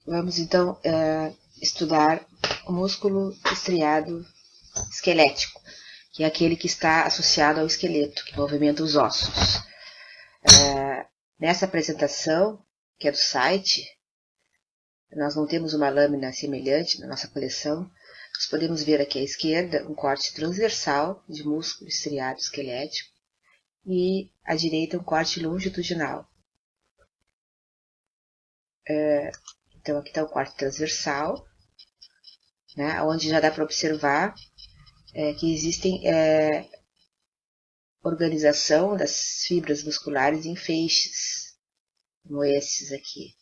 Vamos então estudar o músculo estriado esquelético, que é aquele que está associado ao esqueleto, que movimenta os ossos. Nessa apresentação, que é do site, nós não temos uma lâmina semelhante na nossa coleção. Nós podemos ver aqui à esquerda um corte transversal de músculo estriado esquelético e à direita um corte longitudinal. Então aqui está o corte transversal, né, onde já dá para observar que existem organização das fibras musculares em feixes, como esses aqui.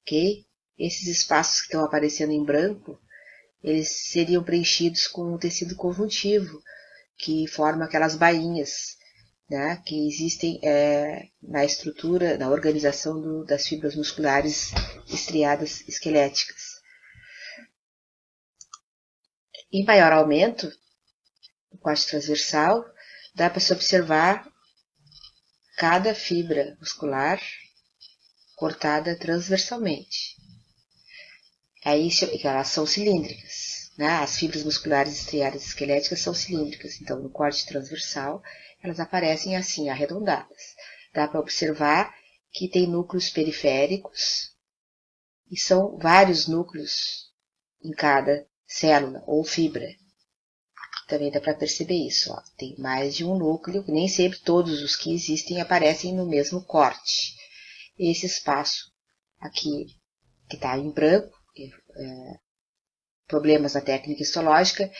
Ok? Esses espaços que estão aparecendo em branco, eles seriam preenchidos com o tecido conjuntivo, que forma aquelas bainhas, né, que existem na estrutura, na organização das fibras musculares estriadas esqueléticas. Em maior aumento, no corte transversal, dá para se observar cada fibra muscular cortada transversalmente. Aí elas são cilíndricas, né? As fibras musculares estriadas esqueléticas são cilíndricas, então no corte transversal elas aparecem assim, arredondadas. Dá para observar que tem núcleos periféricos e são vários núcleos em cada célula ou fibra. Também dá para perceber isso. Ó. Tem mais de um núcleo, nem sempre todos os que existem aparecem no mesmo corte. Esse espaço aqui, que está em branco, problemas na técnica histológica,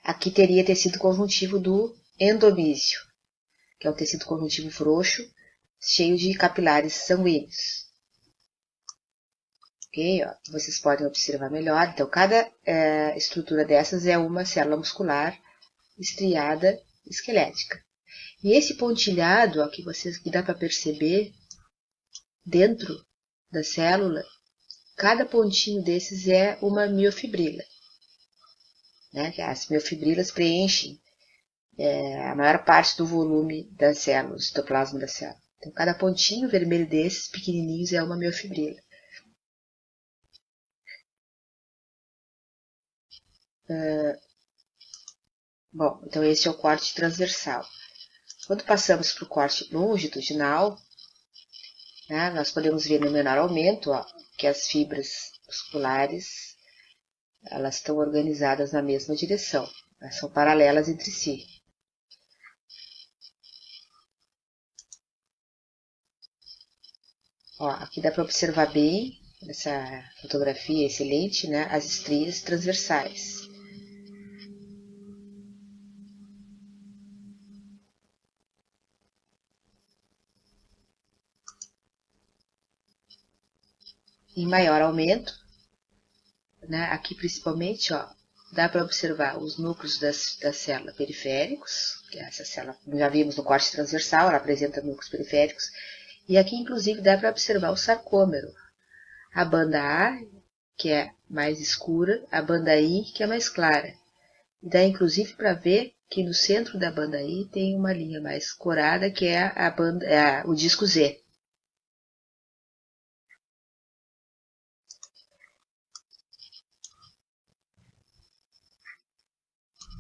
aqui teria tecido conjuntivo do endomísio, que é um tecido conjuntivo frouxo, cheio de capilares sanguíneos. Ok? Ó, vocês podem observar melhor. Então, cada estrutura dessas é uma célula muscular estriada esquelética. E esse pontilhado, ó, que dá para perceber dentro da célula, cada pontinho desses é uma miofibrila. Né? As miofibrilas preenchem a maior parte do volume das células, do citoplasma da célula. Então, cada pontinho vermelho desses, pequenininhos, é uma miofibrila. Bom, então esse é o corte transversal. Quando passamos para o corte longitudinal, né, nós podemos ver no menor aumento que as fibras musculares elas estão organizadas na mesma direção. Elas são paralelas entre si. Ó, aqui dá para observar bem, nessa fotografia excelente, né, as estrias transversais. Em maior aumento, né, aqui principalmente, ó, dá para observar os núcleos da célula periféricos, que é essa célula, como já vimos no corte transversal, ela apresenta núcleos periféricos, e aqui inclusive dá para observar o sarcômero, a banda A, que é mais escura, a banda I, que é mais clara. E dá inclusive para ver que no centro da banda I tem uma linha mais corada, que é o disco Z.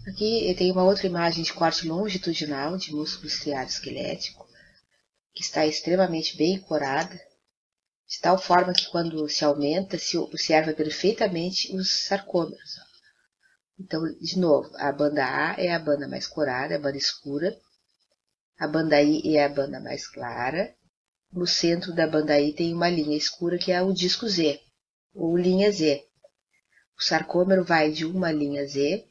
Aqui tem uma outra imagem de corte longitudinal de músculo estriado esquelético, que está extremamente bem corada, de tal forma que quando se aumenta, se observa perfeitamente os sarcômeros. Então, de novo, a banda A é a banda mais corada, a banda escura, a banda I é a banda mais clara, no centro da banda I tem uma linha escura que é o disco Z, ou linha Z. O sarcômero vai de uma linha Z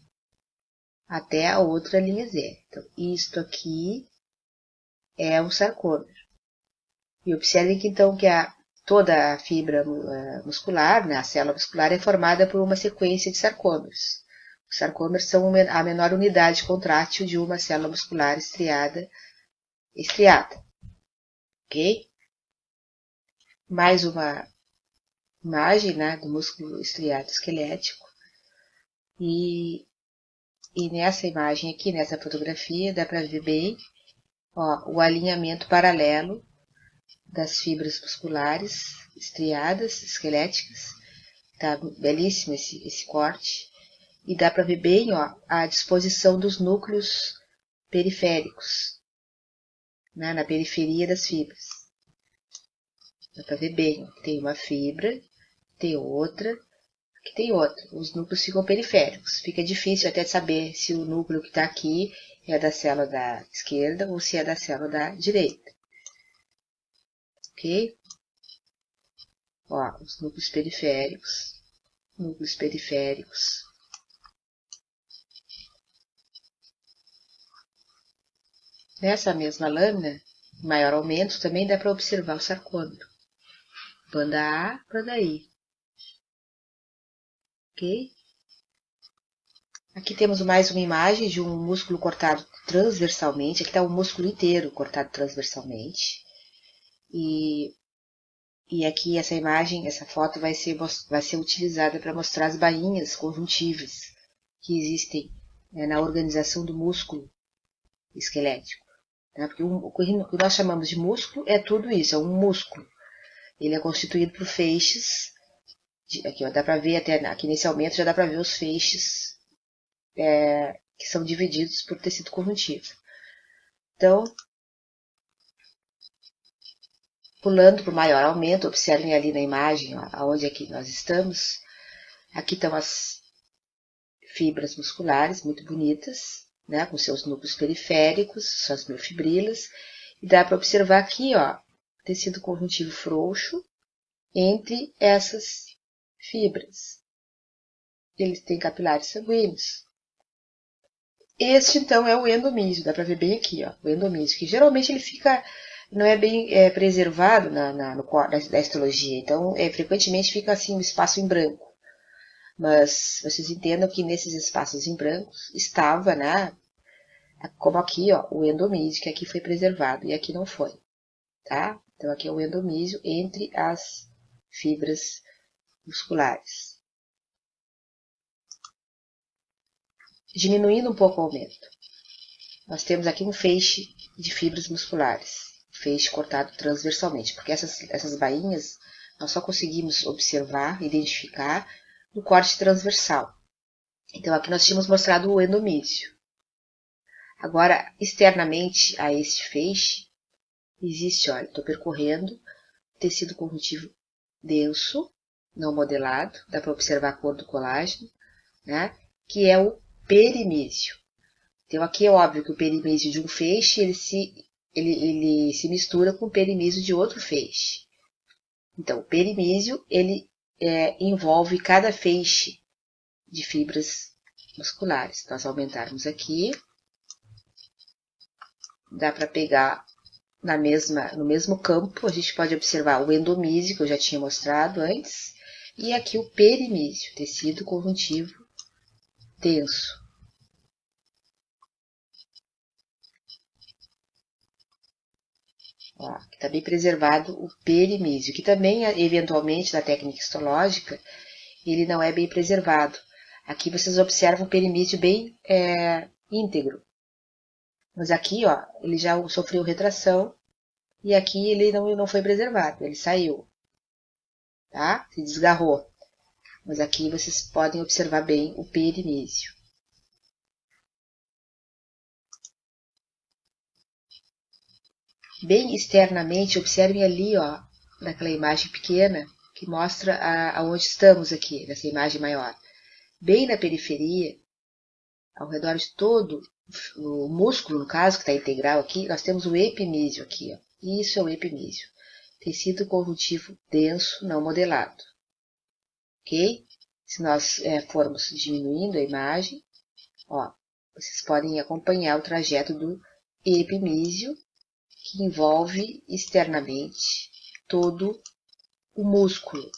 até a outra linha Z. Então, isto aqui é um sarcômero. E observem que então que toda a fibra muscular, né, a célula muscular, é formada por uma sequência de sarcômeros. Os sarcômeros são a menor unidade contrátil de uma célula muscular estriada. Ok? Mais uma imagem, né, do músculo estriado esquelético. E nessa imagem aqui, nessa fotografia, dá para ver bem o alinhamento paralelo das fibras musculares estriadas, esqueléticas. Tá belíssimo esse corte. E dá para ver bem, ó, a disposição dos núcleos periféricos, né, na periferia das fibras. Dá para ver bem, ó, tem uma fibra, tem outra, aqui tem outra. Os núcleos ficam periféricos. Fica difícil até saber se o núcleo que está aqui é da célula da esquerda ou se é da célula da direita. Ok? Ó, os núcleos periféricos. Núcleos periféricos. Nessa mesma lâmina, em maior aumento, também dá para observar o sarcômero. Banda A, banda I. Ok? Aqui temos mais uma imagem de um músculo cortado transversalmente. Aqui está o músculo inteiro cortado transversalmente. E aqui essa imagem, essa foto vai ser utilizada para mostrar as bainhas conjuntivas que existem, né, na organização do músculo esquelético. Né? Porque o que nós chamamos de músculo é tudo isso, é um músculo. Ele é constituído por feixes. Aqui ó, dá para ver até aqui nesse aumento já dá para ver os feixes que são divididos por tecido conjuntivo. Então, pulando para o maior aumento, observem ali na imagem, ó, aonde é que nós estamos. Aqui estão as fibras musculares, muito bonitas, né, com seus núcleos periféricos, suas miofibrilas. E dá para observar aqui, ó, tecido conjuntivo frouxo entre essas fibras. Eles têm capilares sanguíneos. Este, então, é o endomísio. Dá para ver bem aqui, ó, o endomísio, que geralmente ele fica, não é bem preservado da histologia. Então, frequentemente fica assim um espaço em branco. Mas vocês entendam que nesses espaços em branco estava, né, como aqui, ó, o endomísio, que aqui foi preservado e aqui não foi. Tá? Então, aqui é o endomísio entre as fibras musculares. Diminuindo um pouco o aumento. Nós temos aqui um feixe de fibras musculares, feixe cortado transversalmente, porque essas bainhas nós só conseguimos observar, identificar no corte transversal. Então aqui nós tínhamos mostrado o endomísio. Agora, externamente a este feixe, existe, olha, estou percorrendo tecido conjuntivo denso, não modelado, dá para observar a cor do colágeno, né, que é o perimísio. Então aqui é óbvio que o perimísio de um feixe ele se mistura com o perimísio de outro feixe. Então o perimísio ele envolve cada feixe de fibras musculares. Se nós aumentarmos aqui, dá para pegar no mesmo campo, a gente pode observar o endomísio, que eu já tinha mostrado antes, e aqui o perimísio, tecido conjuntivo denso. Ó, está bem preservado o perimísio, que também, eventualmente, na técnica histológica, ele não é bem preservado. Aqui vocês observam o perimísio bem íntegro. Mas aqui, ó, ele já sofreu retração e aqui ele não foi preservado, ele saiu, tá? Se desgarrou. Mas aqui vocês podem observar bem o perimísio. Bem externamente, observem ali, ó, naquela imagem pequena, que mostra aonde estamos aqui, nessa imagem maior. Bem na periferia, ao redor de todo o músculo, no caso, que está integral aqui, nós temos o epimísio aqui, ó. Isso é o epimísio. Tecido conjuntivo denso, não modelado. Ok? Se nós formos diminuindo a imagem, ó, vocês podem acompanhar o trajeto do epimísio, que envolve externamente todo o músculo.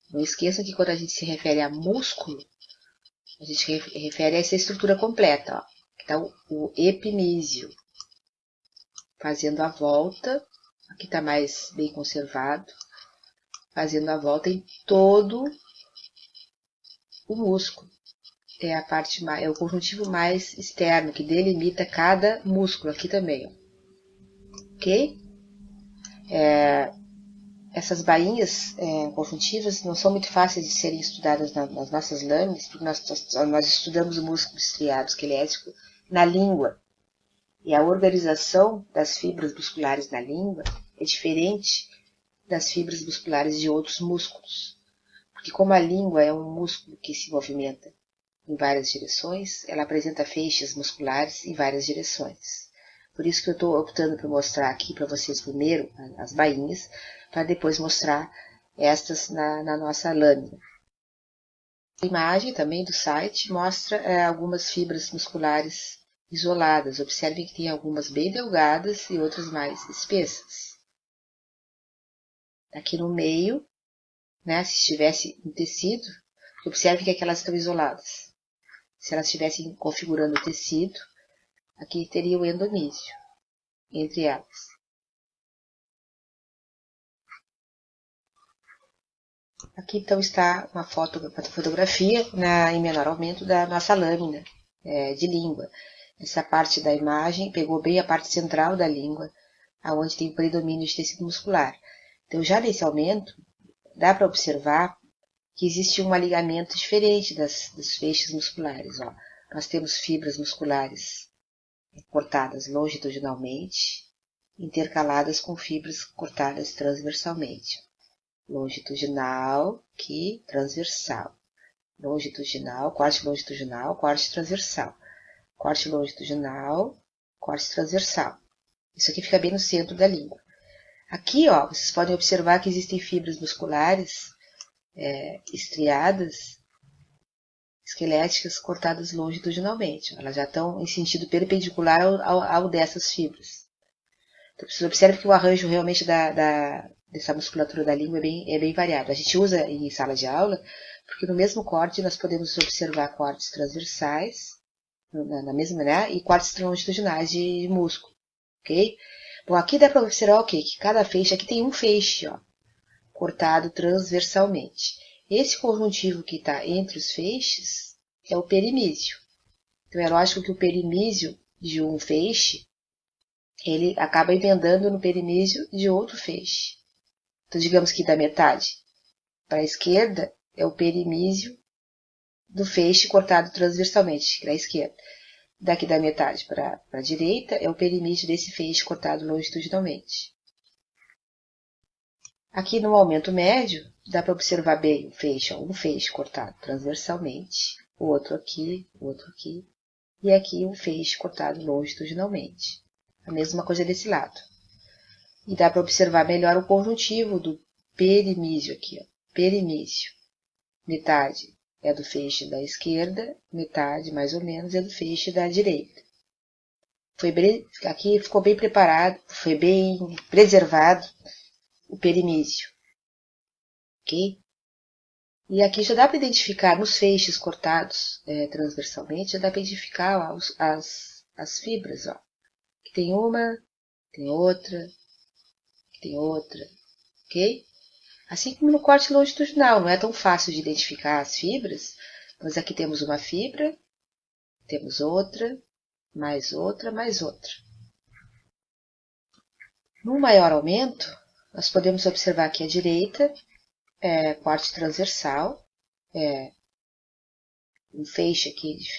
Não esqueçam que quando a gente se refere a músculo, a gente refere a essa estrutura completa, ó, que está o epimísio, fazendo a volta, aqui está mais bem conservado, fazendo a volta em todo o músculo. É a parte mais, é o conjuntivo mais externo, que delimita cada músculo aqui também, ó. Ok? Essas bainhas conjuntivas não são muito fáceis de serem estudadas nas nossas lâminas, porque nós estudamos o músculo estriado esquelético na língua. E a organização das fibras musculares na língua é diferente das fibras musculares de outros músculos. Porque como a língua é um músculo que se movimenta em várias direções, ela apresenta feixes musculares em várias direções. Por isso que eu estou optando por mostrar aqui para vocês primeiro as bainhas, para depois mostrar estas na nossa lâmina. A imagem também do site mostra algumas fibras musculares isoladas. Observem que tem algumas bem delgadas e outras mais espessas. Aqui no meio, né, se estivesse em tecido, observe que aquelas estão isoladas. Se elas estivessem configurando o tecido, aqui teria o endomísio entre elas. Aqui então está uma fotografia em menor aumento da nossa lâmina de língua. Essa parte da imagem pegou bem a parte central da língua, onde tem o predomínio de tecido muscular. Então já nesse aumento, dá para observar que existe um alinhamento diferente dos feixes musculares. Ó. Nós temos fibras musculares cortadas longitudinalmente, intercaladas com fibras cortadas transversalmente. Longitudinal, aqui, transversal. Longitudinal, corte longitudinal, corte transversal. Corte longitudinal, corte transversal. Isso aqui fica bem no centro da língua. Aqui, ó, vocês podem observar que existem fibras musculares estriadas, esqueléticas, cortadas longitudinalmente. Elas já estão em sentido perpendicular ao dessas fibras. Então, vocês observam que o arranjo realmente dessa musculatura da língua é bem variado. A gente usa em sala de aula, porque no mesmo corte nós podemos observar cortes transversais, na mesma, né, e cortes longitudinais de músculo, ok? Bom, aqui dá para observar o quê? Que cada feixe, aqui tem um feixe, ó, cortado transversalmente. Esse conjuntivo que está entre os feixes é o perimísio. Então, é lógico que o perimísio de um feixe, ele acaba emendando no perimísio de outro feixe. Então, digamos que da metade para a esquerda é o perimísio do feixe cortado transversalmente, para a esquerda. Daqui da metade para a direita é o perimísio desse feixe cortado longitudinalmente. Aqui no aumento médio, dá para observar bem o feixe, um feixe cortado transversalmente, o outro aqui, e aqui um feixe cortado longitudinalmente. A mesma coisa desse lado. E dá para observar melhor o conjuntivo do perimísio aqui, ó, perimísio. Metade é do feixe da esquerda, metade, mais ou menos, é do feixe da direita. Aqui ficou bem preparado, foi bem preservado o perimísio. Ok? E aqui já dá para identificar, nos feixes cortados transversalmente, já dá para identificar ó, as fibras. Ó. Aqui tem uma, tem outra, tem outra. Ok? Assim como no corte longitudinal, não é tão fácil de identificar as fibras, mas aqui temos uma fibra, temos outra, mais outra, mais outra. No maior aumento, nós podemos observar aqui à direita, corte transversal, um feixe aqui de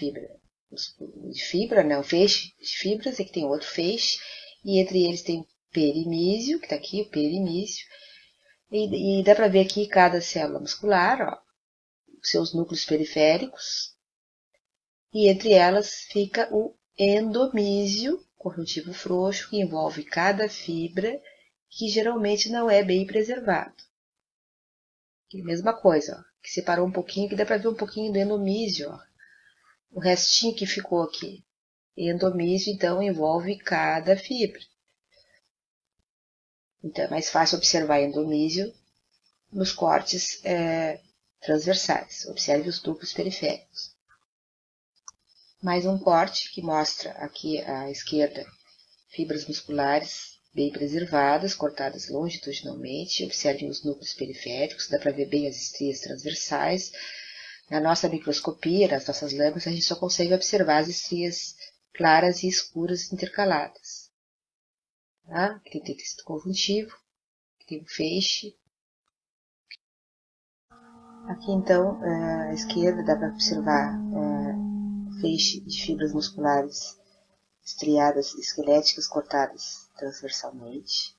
fibra, né? Um feixe de fibras, aqui tem outro feixe, e entre eles tem o perimísio, que está aqui, o perimísio, e dá para ver aqui cada célula muscular, ó, seus núcleos periféricos, e entre elas fica o endomísio, conjuntivo frouxo, que envolve cada fibra, que geralmente não é bem preservado. Aqui, mesma coisa, ó, que separou um pouquinho, que dá para ver um pouquinho do endomísio, ó, o restinho que ficou aqui. Endomísio, então, envolve cada fibra. Então, é mais fácil observar endomísio nos cortes transversais. Observe os núcleos periféricos. Mais um corte que mostra aqui à esquerda fibras musculares bem preservadas, cortadas longitudinalmente. Observem os núcleos periféricos, dá para ver bem as estrias transversais. Na nossa microscopia, nas nossas lâminas, a gente só consegue observar as estrias claras e escuras intercaladas. Tá? Aqui tem tecido conjuntivo, tem um feixe. Aqui então, à esquerda, dá para observar o feixe de fibras musculares estriadas esqueléticas cortadas transversalmente.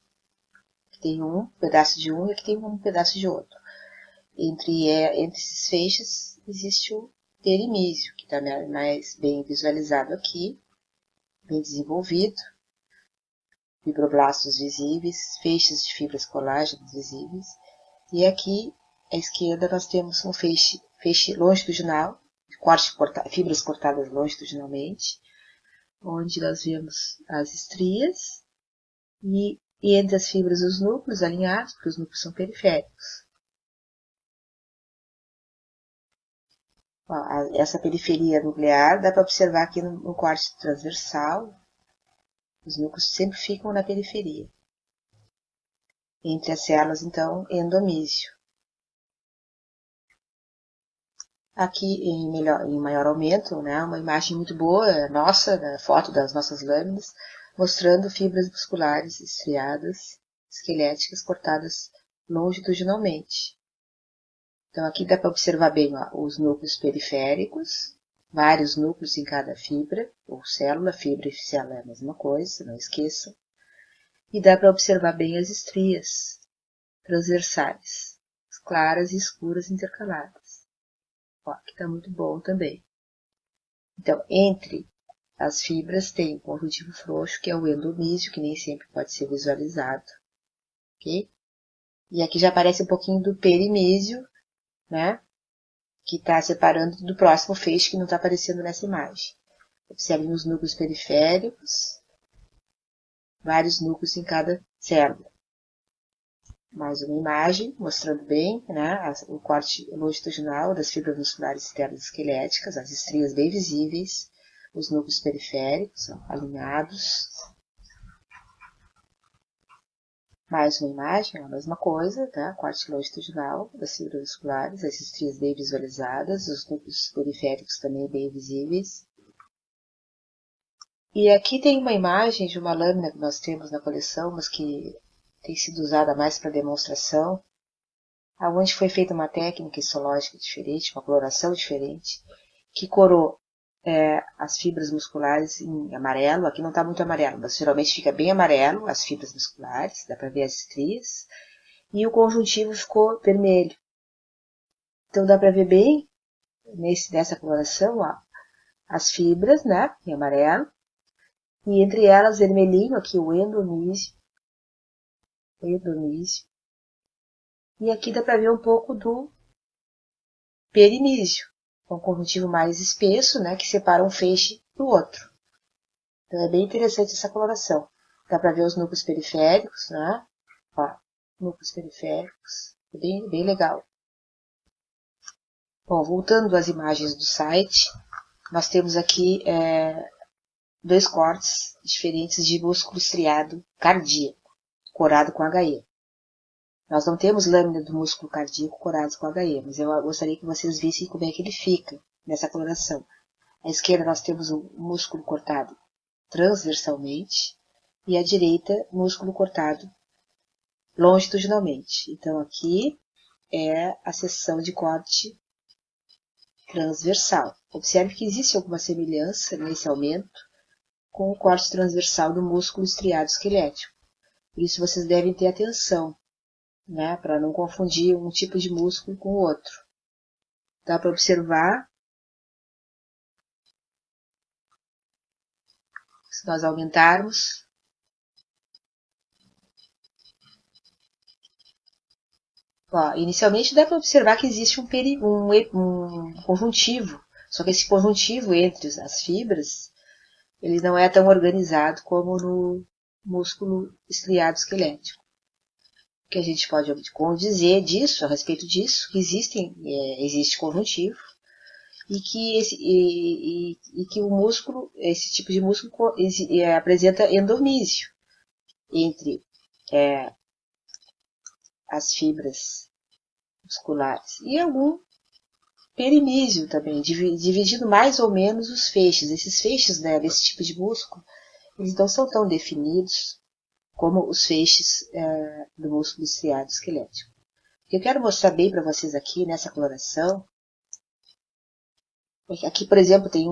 Aqui tem um pedaço de um e aqui tem um pedaço de outro. Entre esses feixes existe o perimísio, que está mais bem visualizado aqui, bem desenvolvido. Fibroblastos visíveis, feixes de fibras colágenas visíveis. E aqui, à esquerda, nós temos um feixe longitudinal, fibras cortadas longitudinalmente, onde nós vemos as estrias e entre as fibras os núcleos alinhados, porque os núcleos são periféricos. Ó, essa periferia nuclear dá para observar aqui no corte transversal. Os núcleos sempre ficam na periferia. Entre as células, então, endomísio. Aqui, em maior aumento, né, uma imagem muito boa, nossa, da foto das nossas lâminas, mostrando fibras musculares estriadas, esqueléticas, cortadas longitudinalmente. Então, aqui dá para observar bem os núcleos periféricos, vários núcleos em cada fibra, ou célula, fibra e célula é a mesma coisa, não esqueçam. E dá para observar bem as estrias transversais, claras e escuras intercaladas. Ó, aqui está muito bom também. Então, entre as fibras tem o conjuntivo frouxo, que é o endomísio, que nem sempre pode ser visualizado. Ok? E aqui já aparece um pouquinho do perimísio, né? Que está separando do próximo feixe, que não está aparecendo nessa imagem. Observem os núcleos periféricos, vários núcleos em cada célula. Mais uma imagem mostrando bem, né, o corte longitudinal das fibras musculares externas esqueléticas, as estrias bem visíveis, os núcleos periféricos alinhados. Mais uma imagem, a mesma coisa, tá? Corte longitudinal das fibras musculares, as estrias bem visualizadas, os núcleos periféricos também bem visíveis. E aqui tem uma imagem de uma lâmina que nós temos na coleção, mas que tem sido usada mais para demonstração, onde foi feita uma técnica histológica diferente, uma coloração diferente, que corou as fibras musculares em amarelo. Aqui não está muito amarelo, mas geralmente fica bem amarelo as fibras musculares, dá para ver as estrias, e o conjuntivo ficou vermelho. Então dá para ver bem, nessa coloração, ó, as fibras, né, em amarelo, e entre elas vermelhinho aqui o endomísio. E aqui dá para ver um pouco do perimísio, um conjuntivo mais espesso, né, que separa um feixe do outro. Então é bem interessante essa coloração. Dá para ver os núcleos periféricos, né? Ó, núcleos periféricos, bem legal. Bom, voltando às imagens do site, nós temos aqui dois cortes diferentes de músculo estriado cardíaco, corado com HE. Nós não temos lâmina do músculo cardíaco corados com HE, mas eu gostaria que vocês vissem como é que ele fica nessa coloração. À esquerda nós temos um músculo cortado transversalmente e à direita músculo cortado longitudinalmente. Então aqui é a seção de corte transversal. Observe que existe alguma semelhança nesse aumento com o corte transversal do músculo estriado esquelético. Por isso vocês devem ter atenção, né, para não confundir um tipo de músculo com o outro. Dá para observar, se nós aumentarmos, ó, inicialmente dá para observar que existe um conjuntivo, só que esse conjuntivo entre as fibras, ele não é tão organizado como no músculo estriado esquelético. O que a gente pode dizer disso, a respeito disso, que existe conjuntivo e que o músculo, esse tipo de músculo apresenta endomísio entre as fibras musculares e algum perimísio também, dividindo mais ou menos os feixes. Esses feixes, né, desse tipo de músculo, eles não são tão definidos, como os feixes do músculo estriado esquelético. O que eu quero mostrar bem para vocês aqui nessa coloração, é que aqui, por exemplo, tem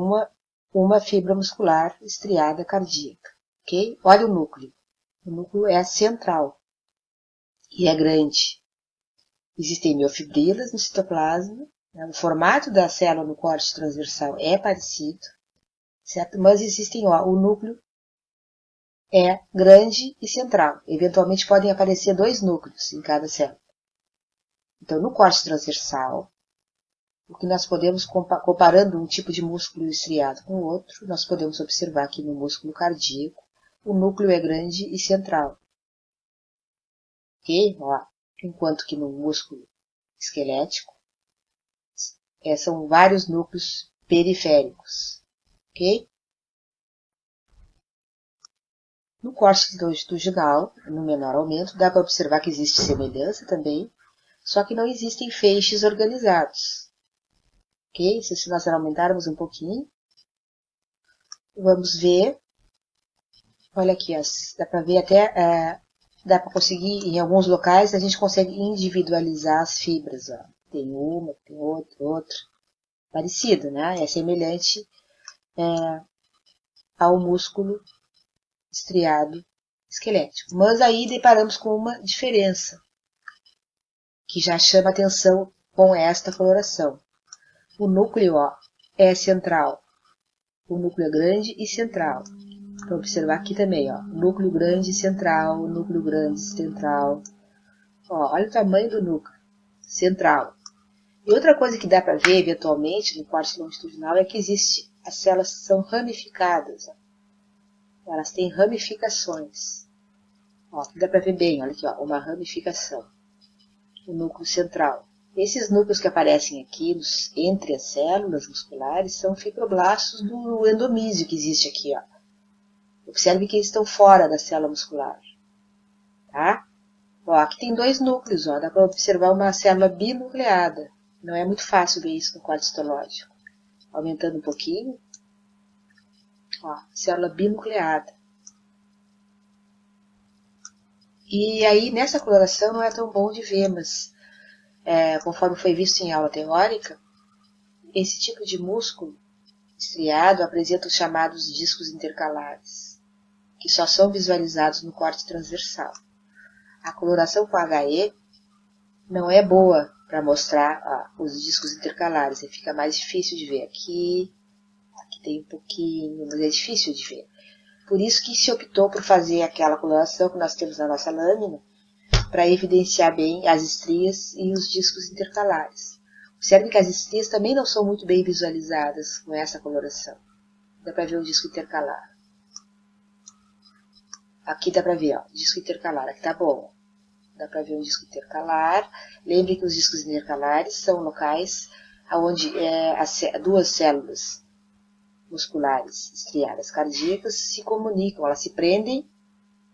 uma fibra muscular estriada cardíaca, ok? Olha o núcleo. O núcleo é central e é grande. Existem miofibrilas no citoplasma, né? O formato da célula no córtex transversal é parecido, certo? Mas existem, o núcleo é grande e central. Eventualmente podem aparecer 2 núcleos em cada célula. Então, no córtex transversal, o que nós podemos, comparando um tipo de músculo estriado com o outro, nós podemos observar que no músculo cardíaco, o núcleo é grande e central. Ok? Enquanto que no músculo esquelético, são vários núcleos periféricos. Ok? No córtex longitudinal, no menor aumento, dá para observar que existe semelhança também, só que não existem feixes organizados. Ok? Se nós aumentarmos um pouquinho, vamos ver, olha aqui, dá para ver até, dá para conseguir, em alguns locais, a gente consegue individualizar as fibras. Ó. Tem uma, tem outra, parecido, né? É semelhante ao músculo estriado esquelético. Mas aí deparamos com uma diferença, que já chama atenção com esta coloração. O núcleo é central. O núcleo é grande e central. Para observar aqui também, núcleo grande e central, núcleo grande e central. Olha o tamanho do núcleo central. E outra coisa que dá para ver, eventualmente, no córtex longitudinal é que as células são ramificadas. Elas têm ramificações. Aqui dá para ver bem, olha aqui, uma ramificação. O núcleo central. Esses núcleos que aparecem aqui entre as células musculares são fibroblastos do endomísio que existe aqui. Observe que eles estão fora da célula muscular. Tá? Aqui tem 2 núcleos, dá para observar uma célula binucleada. Não é muito fácil ver isso no quadro histológico. Aumentando um pouquinho. Célula binucleada. E aí, nessa coloração, não é tão bom de ver, mas conforme foi visto em aula teórica, esse tipo de músculo estriado apresenta os chamados discos intercalares, que só são visualizados no córtex transversal. A coloração com HE não é boa para mostrar os discos intercalares, fica mais difícil de ver. Aqui tem um pouquinho, mas é difícil de ver. Por isso que se optou por fazer aquela coloração que nós temos na nossa lâmina, para evidenciar bem as estrias e os discos intercalares. Observe que as estrias também não são muito bem visualizadas com essa coloração. Dá para ver o disco intercalar. Aqui dá para ver, disco intercalar. Aqui tá bom. Dá para ver o disco intercalar. Lembre que os discos intercalares são locais onde as 2 células musculares estriadas cardíacas se comunicam, elas se prendem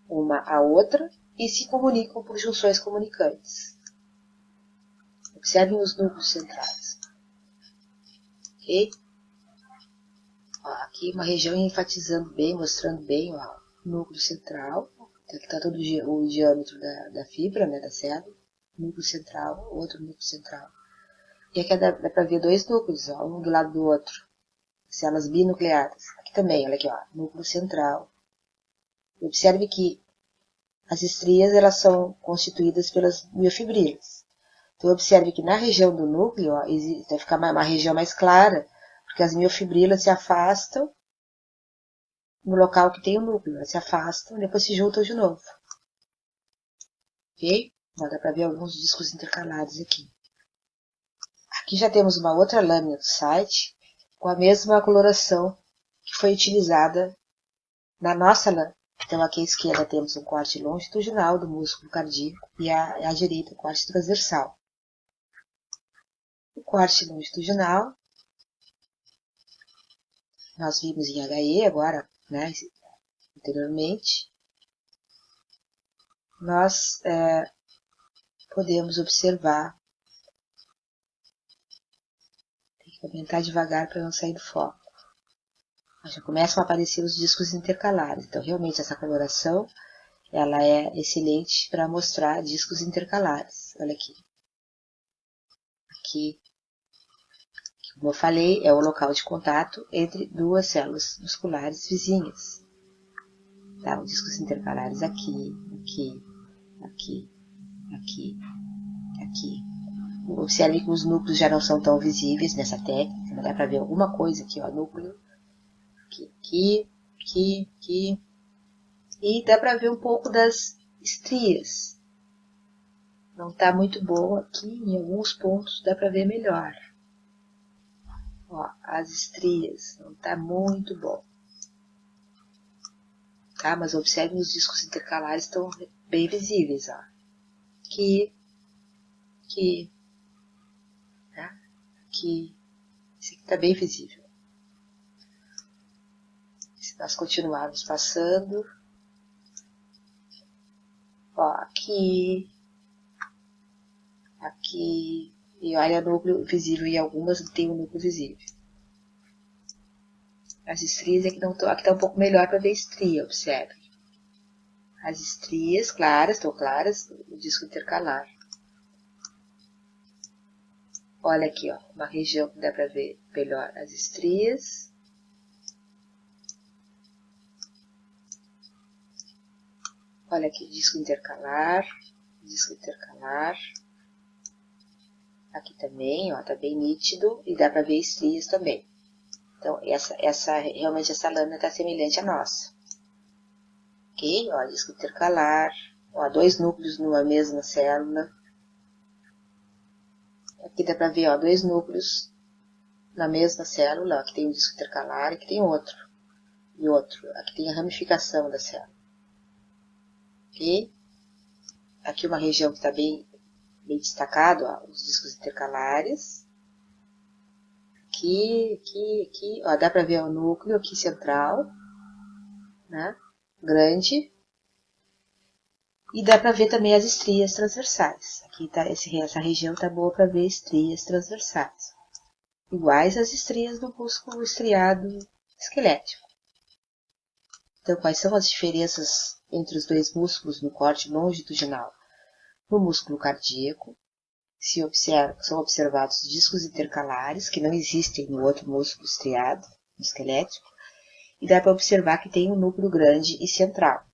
uma à outra e se comunicam por junções comunicantes. Observem os núcleos centrais. Ok? Aqui uma região enfatizando bem, mostrando bem o núcleo central. Aqui está todo o diâmetro da fibra, né, da célula. Núcleo central, outro núcleo central. E aqui dá para ver 2 núcleos, um do lado do outro. Células binucleadas. Aqui também, olha aqui, núcleo central. Observe que as estrias elas são constituídas pelas miofibrilas. Então, observe que na região do núcleo, vai ficar uma região mais clara, porque as miofibrilas se afastam no local que tem o núcleo. Elas se afastam e depois se juntam de novo. Ok? Dá para ver alguns discos intercalados aqui. Aqui já temos uma outra lâmina do site, com a mesma coloração que foi utilizada na nossa lâmina. Então, aqui à esquerda temos um corte longitudinal do músculo cardíaco e à direita o corte transversal. O corte longitudinal, nós vimos em HE agora, né, anteriormente, nós podemos observar, tem que aumentar devagar para não sair do foco. Já começam a aparecer os discos intercalares, então realmente essa coloração ela é excelente para mostrar discos intercalares. Olha aqui. Aqui, como eu falei, é o local de contato entre duas células musculares vizinhas. Tá? Os discos intercalares aqui, aqui, aqui, aqui, aqui. Observe que os núcleos já não são tão visíveis nessa técnica, mas dá para ver alguma coisa aqui, ó, núcleo, aqui, aqui, aqui. E dá para ver um pouco das estrias. Não está muito bom aqui, em alguns pontos dá para ver melhor. Ó, as estrias, não está muito bom. Tá? Mas observem os discos intercalares estão bem visíveis. Ó. Aqui, aqui, tá? Aqui. Esse aqui está bem visível. Se nós continuarmos passando, ó, aqui, aqui, e olha o núcleo visível, e algumas tem um núcleo visível. As estrias aqui não estão, aqui está um pouco melhor para ver estria, observe. As estrias claras, estão claras, no disco intercalar. Olha aqui, ó, uma região que dá para ver melhor as estrias. Olha aqui, disco intercalar, disco intercalar. Aqui também, ó, tá bem nítido e dá para ver estrias também. Então, realmente essa lâmina está semelhante à nossa. Ok? Ó, disco intercalar, ó, dois núcleos numa mesma célula. Aqui dá para ver, ó, dois núcleos na mesma célula. Ó, aqui tem um disco intercalar e aqui tem outro. E outro. Aqui tem a ramificação da célula. Ok? Aqui uma região que está bem destacado, ó, os discos intercalares. Aqui, aqui, aqui, ó, dá para ver o núcleo aqui central, né, grande, e dá para ver também as estrias transversais. Aqui tá, essa região tá boa para ver estrias transversais, iguais às estrias do músculo estriado esquelético. Então, quais são as diferenças entre os dois músculos no corte longitudinal? No músculo cardíaco, são observados discos intercalares, que não existem no outro músculo estriado, esquelético, e dá para observar que tem um núcleo grande e central.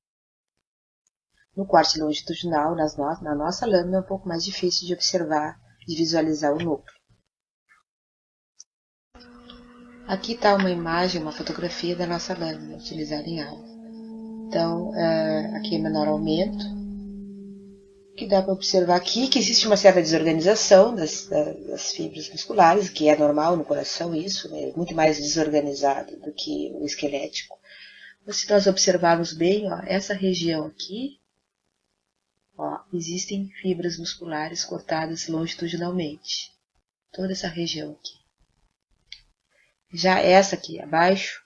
No corte longitudinal, na nossa lâmina, é um pouco mais difícil de observar, de visualizar o núcleo. Aqui está uma imagem, uma fotografia da nossa lâmina, utilizada em aula. Então, aqui é menor aumento, que dá para observar aqui que existe uma certa desorganização das fibras musculares, que é normal no coração isso, né? Muito mais desorganizado do que o esquelético. Mas se nós observarmos bem, ó, essa região aqui, ó, existem fibras musculares cortadas longitudinalmente. Toda essa região aqui. Já essa aqui abaixo,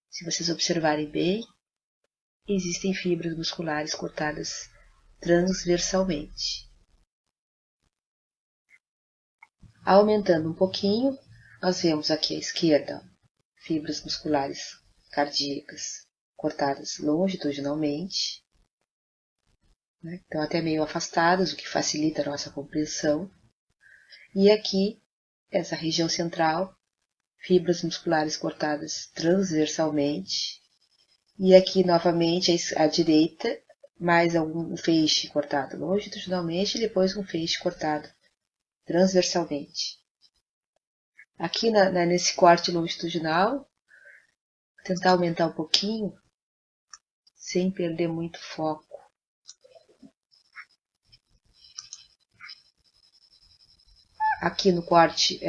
se vocês observarem bem, existem fibras musculares cortadas transversalmente. Aumentando um pouquinho, nós vemos aqui à esquerda fibras musculares cardíacas cortadas longitudinalmente, né? Então até meio afastadas, o que facilita a nossa compreensão. E aqui, essa região central, fibras musculares cortadas transversalmente. E aqui novamente à direita, mais um feixe cortado longitudinalmente e depois um feixe cortado transversalmente. Aqui nesse corte longitudinal, vou tentar aumentar um pouquinho, sem perder muito foco. Aqui no corte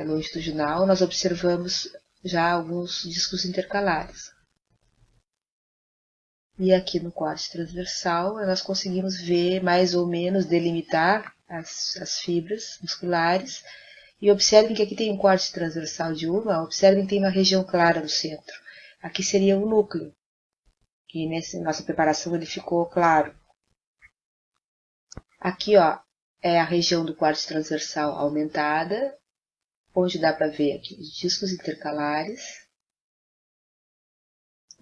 longitudinal, nós observamos já alguns discos intercalares. E aqui no corte transversal, nós conseguimos ver mais ou menos, delimitar as fibras musculares. E observem que aqui tem um corte transversal de uma, observem que tem uma região clara no centro. Aqui seria o núcleo. E nessa nossa preparação ele ficou claro. Aqui, ó, é a região do corte transversal aumentada, onde dá para ver aqui os discos intercalares.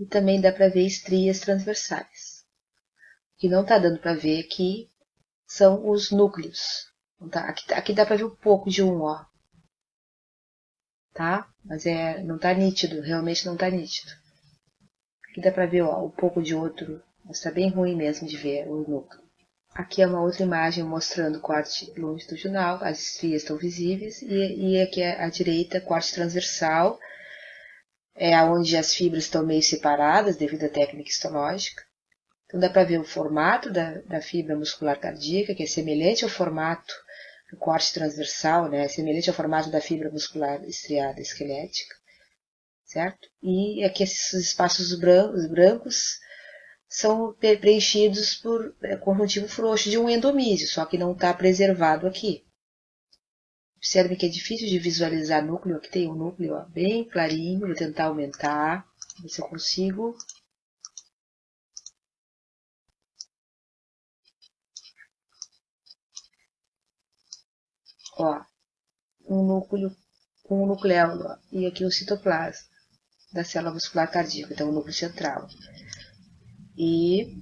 E também dá para ver estrias transversais. que não está dando para ver aqui são os núcleos. Aqui dá para ver um pouco de um, ó. Tá? Mas não está nítido, realmente não está nítido. Aqui dá para ver, ó, um pouco de outro, mas está bem ruim mesmo de ver o núcleo. Aqui é uma outra imagem mostrando o corte longitudinal, as estrias estão visíveis, e aqui à direita, corte transversal, onde as fibras estão meio separadas devido à técnica histológica. Então dá para ver o formato da fibra muscular cardíaca, que é semelhante ao formato do corte transversal, né? Semelhante ao formato da fibra muscular estriada esquelética, certo? E aqui esses espaços brancos são preenchidos por conjuntivo frouxo de um endomísio, só que não está preservado aqui. Observe que é difícil de visualizar núcleo. Aqui tem um núcleo, ó, bem clarinho. Vou tentar aumentar, ver se eu consigo. Ó, um núcleo com um nucleolo, ó, e aqui o citoplasma da célula muscular cardíaca, então o núcleo central. E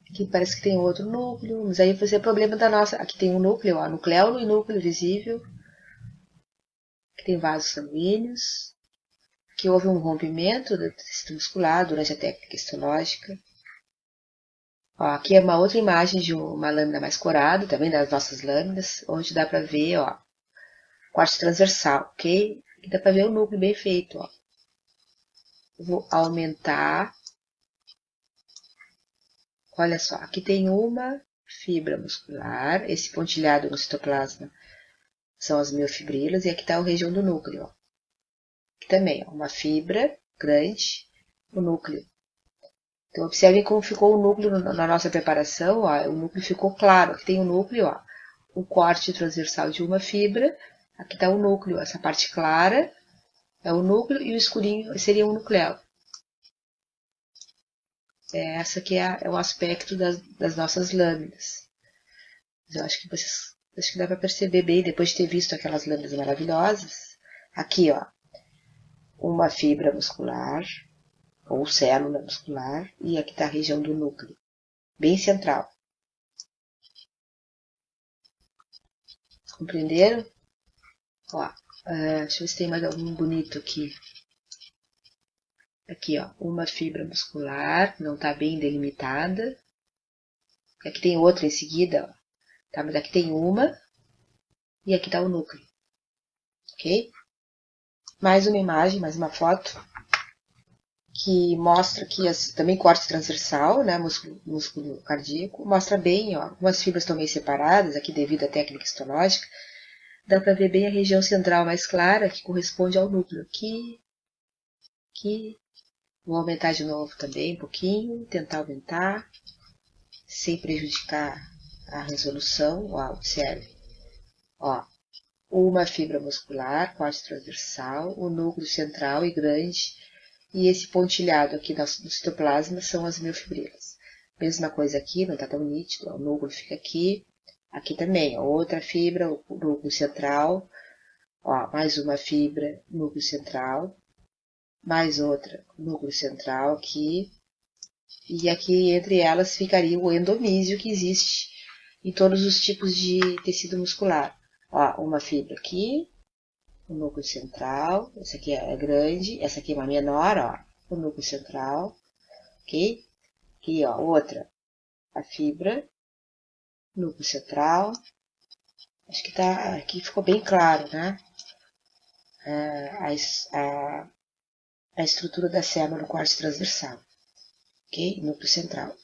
aqui parece que tem outro núcleo, mas aí vai ser problema da nossa. Aqui tem um núcleo, ó, nucleolo e núcleo visível. Aqui tem vasos sanguíneos. Aqui houve um rompimento do tecido muscular durante a técnica histológica. Ó, aqui é uma outra imagem de uma lâmina mais corada, também das nossas lâminas, onde dá para ver, ó, corte transversal, ok? Aqui dá para ver o núcleo bem feito, ó. Vou aumentar. Olha só, aqui tem uma fibra muscular, esse pontilhado no citoplasma são as miofibrilas, e aqui está a região do núcleo, ó. Aqui também, ó, uma fibra grande, o núcleo. Então, observem como ficou o núcleo na nossa preparação, ó, o núcleo ficou claro. Aqui tem o núcleo, ó, o corte transversal de uma fibra, aqui está o núcleo, essa parte clara é o núcleo e o escurinho seria um nucleolo. Essa aqui é o aspecto das nossas lâminas. Eu acho que dá para perceber bem, depois de ter visto aquelas lâminas maravilhosas. Aqui, ó, uma fibra muscular, ou célula muscular, e aqui está a região do núcleo, bem central. Compreenderam? Ó, deixa eu ver se tem mais algum bonito aqui. Aqui, ó, uma fibra muscular, não está bem delimitada. Aqui tem outra em seguida, ó. Tá, mas aqui tem uma, e aqui está o núcleo. Ok? Mais uma imagem, mais uma foto, que mostra aqui também corte transversal, né, músculo cardíaco. Mostra bem, ó, algumas fibras estão meio separadas, aqui devido à técnica histológica. Dá para ver bem a região central mais clara, que corresponde ao núcleo. Aqui. Vou aumentar de novo também um pouquinho, tentar aumentar, sem prejudicar a resolução. Ó, observe. Ó, uma fibra muscular, corte transversal, o núcleo central e grande, e esse pontilhado aqui do citoplasma são as miofibrilas. Mesma coisa aqui, não está tão nítido, ó, o núcleo fica aqui. Aqui também, ó, outra fibra, o núcleo central, ó, mais uma fibra, núcleo central, mais outra, núcleo central aqui, e aqui entre elas ficaria o endomísio que existe em todos os tipos de tecido muscular. Ó, uma fibra aqui, o núcleo central, essa aqui é grande, essa aqui é uma menor, ó, o núcleo central, ok? Aqui, ó, outra, a fibra, núcleo central. Acho que aqui ficou bem claro, né? A estrutura da célula no corte transversal, ok? Núcleo central.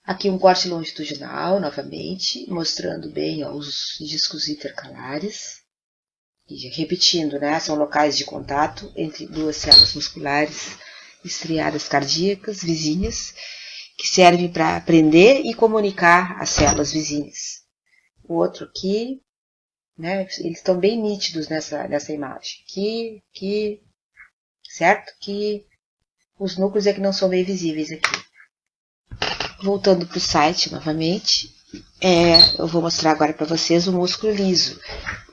Aqui um corte longitudinal, novamente, mostrando bem, ó, os discos intercalares. E repetindo, né? São locais de contato entre duas células musculares estriadas cardíacas vizinhas, que servem para prender e comunicar as células vizinhas. O outro aqui, né? Eles estão bem nítidos nessa imagem. Aqui, certo? Que os núcleos é que não são bem visíveis aqui. Voltando para o site novamente, Eu vou mostrar agora para vocês o músculo liso.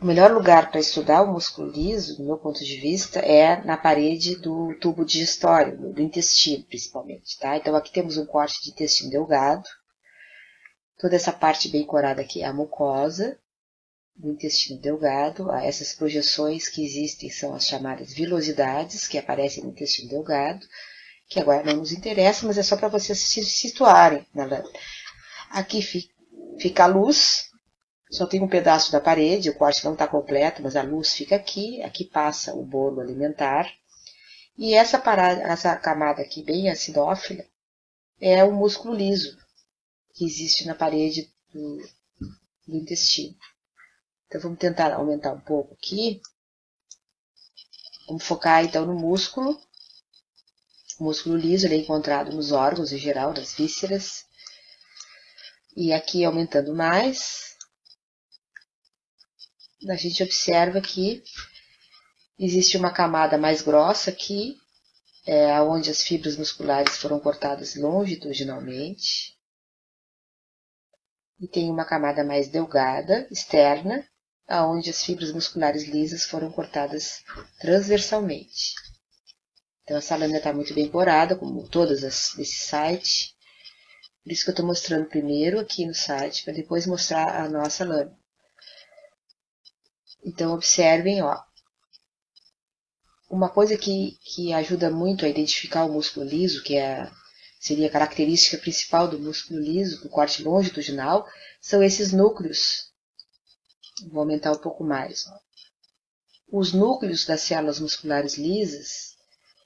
O melhor lugar para estudar o músculo liso, do meu ponto de vista, é na parede do tubo digestório, do intestino, principalmente, tá? Então, aqui temos um corte de intestino delgado. Toda essa parte bem corada aqui é a mucosa do intestino delgado. Essas projeções que existem são as chamadas vilosidades, que aparecem no intestino delgado, que agora não nos interessa, mas é só para vocês se situarem na lâmina. Aqui fica a luz, só tem um pedaço da parede, o corte não está completo, mas a luz fica aqui, aqui passa o bolo alimentar. E essa camada aqui, bem acidófila, é o músculo liso, que existe na parede do intestino. Então, vamos tentar aumentar um pouco aqui. Vamos focar, então, no músculo. O músculo liso ele é encontrado nos órgãos, em geral, das vísceras. E aqui, aumentando mais, a gente observa que existe uma camada mais grossa aqui, onde as fibras musculares foram cortadas longitudinalmente. E tem uma camada mais delgada, externa, onde as fibras musculares lisas foram cortadas transversalmente. Então, essa lâmina está muito bem corada, como todas desse site. Por isso que eu estou mostrando primeiro aqui no site, para depois mostrar a nossa lâmina. Então, observem, ó. Uma coisa que ajuda muito a identificar o músculo liso, que seria a característica principal do músculo liso, do corte longitudinal, são esses núcleos. Vou aumentar um pouco mais. Ó. Os núcleos das células musculares lisas,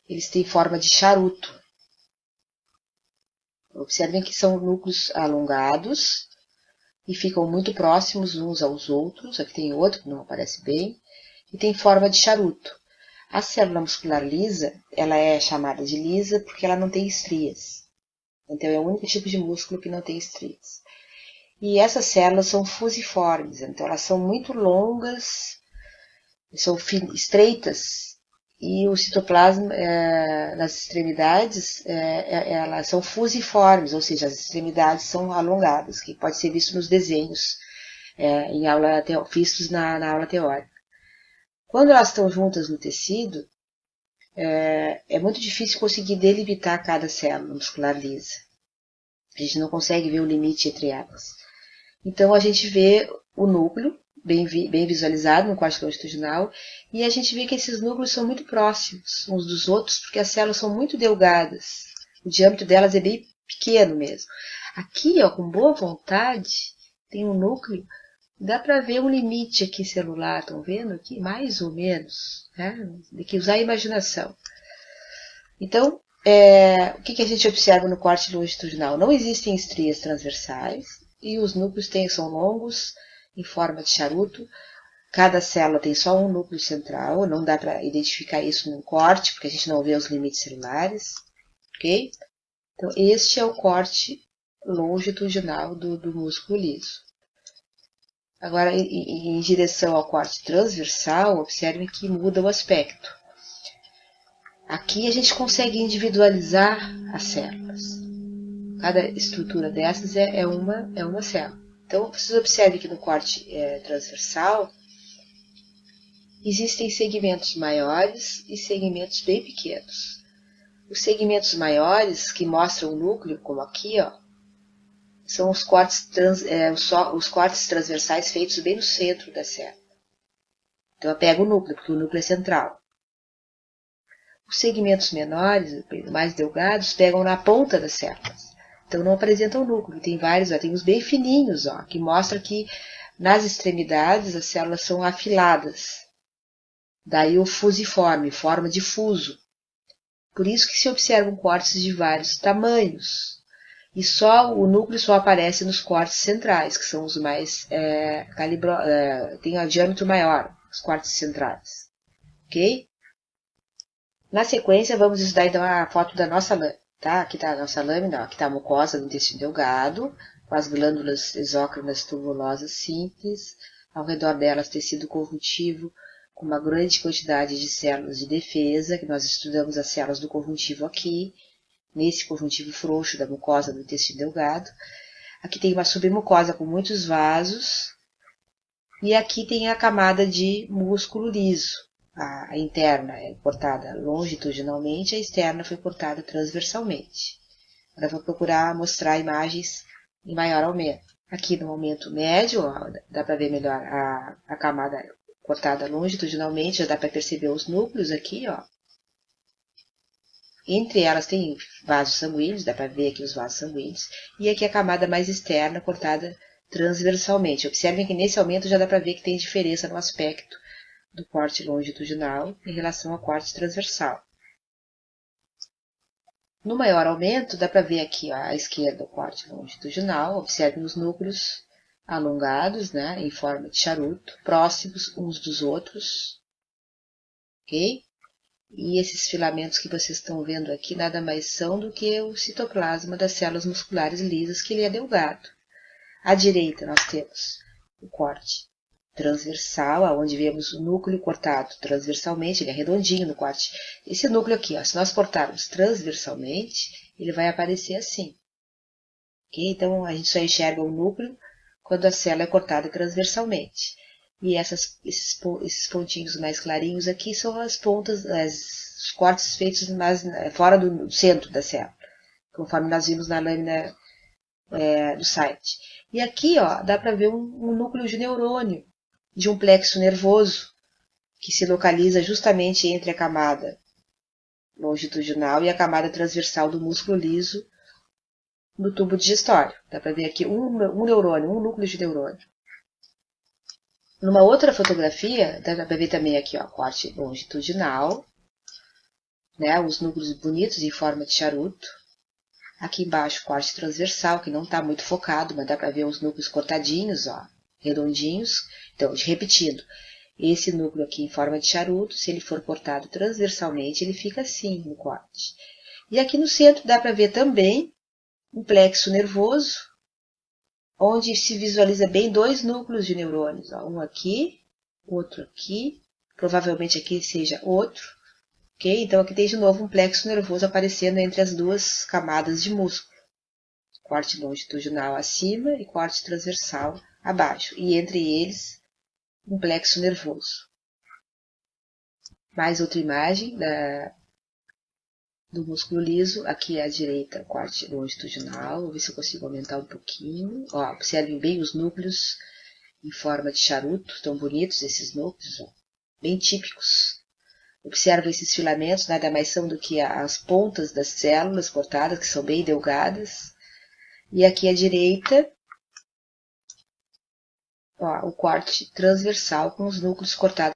eles têm forma de charuto. Observem que são núcleos alongados e ficam muito próximos uns aos outros. Aqui tem outro que não aparece bem. E tem forma de charuto. A célula muscular lisa, ela é chamada de lisa porque ela não tem estrias. Então, é o único tipo de músculo que não tem estrias. E essas células são fusiformes, então elas são muito longas, são estreitas, e o citoplasma nas extremidades, elas são fusiformes, ou seja, as extremidades são alongadas, que pode ser visto nos desenhos em aula vistos na aula teórica. Quando elas estão juntas no tecido, é muito difícil conseguir delimitar cada célula muscular lisa. A gente não consegue ver o limite entre elas. Então, a gente vê o núcleo bem visualizado no corte longitudinal e a gente vê que esses núcleos são muito próximos uns dos outros porque as células são muito delgadas. O diâmetro delas é bem pequeno mesmo. Aqui, ó, com boa vontade, tem um núcleo. Dá para ver um limite aqui celular, estão vendo aqui? Mais ou menos, né? Tem que usar a imaginação. Então, o que a gente observa no corte longitudinal? Não existem estrias transversais e os núcleos são longos, em forma de charuto. Cada célula tem só um núcleo central, não dá para identificar isso num corte, porque a gente não vê os limites celulares. Ok? Então, este é o corte longitudinal do músculo liso. Agora, em direção ao corte transversal, observem que muda o aspecto. Aqui a gente consegue individualizar as células. Cada estrutura dessas é uma célula. Então, vocês observem que no corte transversal existem segmentos maiores e segmentos bem pequenos. Os segmentos maiores, que mostram o núcleo, como aqui, ó, são os cortes transversais feitos bem no centro da célula. Então, eu pego o núcleo, porque o núcleo é central. Os segmentos menores, mais delgados, pegam na ponta das células. Então, não apresentam núcleo. Tem vários, tem uns bem fininhos, ó, que mostra que nas extremidades as células são afiladas. Daí o fusiforme, forma de fuso. Por isso que se observam cortes de vários tamanhos. E o núcleo só aparece nos cortes centrais, que são os mais tem o diâmetro maior, os cortes centrais. Ok? Na sequência, vamos estudar então a foto da nossa lâmina. Tá? Aqui está a nossa lâmina, ó. Aqui está a mucosa do intestino delgado, com as glândulas exócrinas tubulosas simples, ao redor delas tecido conjuntivo, com uma grande quantidade de células de defesa, que nós estudamos as células do conjuntivo aqui, nesse conjuntivo frouxo da mucosa do intestino delgado. Aqui tem uma submucosa com muitos vasos. E aqui tem a camada de músculo liso. A interna é cortada longitudinalmente, a externa foi cortada transversalmente. Agora vou procurar mostrar imagens em maior aumento. Aqui no aumento médio, ó, dá para ver melhor a camada cortada longitudinalmente, já dá para perceber os núcleos aqui, ó. Entre elas tem vasos sanguíneos, dá para ver aqui os vasos sanguíneos. E aqui a camada mais externa cortada transversalmente. Observem que nesse aumento já dá para ver que tem diferença no aspecto do corte longitudinal em relação ao corte transversal. No maior aumento, dá para ver aqui ó, à esquerda o corte longitudinal. Observem os núcleos alongados, né, em forma de charuto, próximos uns dos outros. Ok? E esses filamentos que vocês estão vendo aqui nada mais são do que o citoplasma das células musculares lisas, que ele é delgado. À direita nós temos o corte transversal, onde vemos o núcleo cortado transversalmente, ele é redondinho no corte. Esse núcleo aqui, ó, se nós cortarmos transversalmente, ele vai aparecer assim. Okay? Então, a gente só enxerga o núcleo quando a célula é cortada transversalmente. E esses pontinhos mais clarinhos aqui são as pontas, os cortes feitos mais fora do centro da célula, conforme nós vimos na lâmina do site. E aqui ó, dá para ver um núcleo de neurônio, de um plexo nervoso, que se localiza justamente entre a camada longitudinal e a camada transversal do músculo liso no tubo digestório. Dá para ver aqui um neurônio, um núcleo de neurônio. Numa outra fotografia, dá para ver também aqui ó, corte longitudinal, né, os núcleos bonitos em forma de charuto. Aqui embaixo, corte transversal, que não está muito focado, mas dá para ver os núcleos cortadinhos, ó, redondinhos. Então, repetindo, esse núcleo aqui em forma de charuto, se ele for cortado transversalmente, ele fica assim no corte. E aqui no centro dá para ver também um plexo nervoso, onde se visualiza bem dois núcleos de neurônios, ó, um aqui, outro aqui, provavelmente aqui seja outro. Okay? Então, aqui tem de novo um plexo nervoso aparecendo entre as duas camadas de músculo. Corte longitudinal acima e corte transversal abaixo. E entre eles, um plexo nervoso. Mais outra imagem do músculo liso. Aqui à direita, corte longitudinal. Vou ver se eu consigo aumentar um pouquinho. Ó, observem bem os núcleos em forma de charuto. Tão bonitos esses núcleos, ó, bem típicos. Observa esses filamentos, nada mais são do que as pontas das células cortadas, que são bem delgadas. E aqui à direita, ó, o corte transversal com os núcleos cortados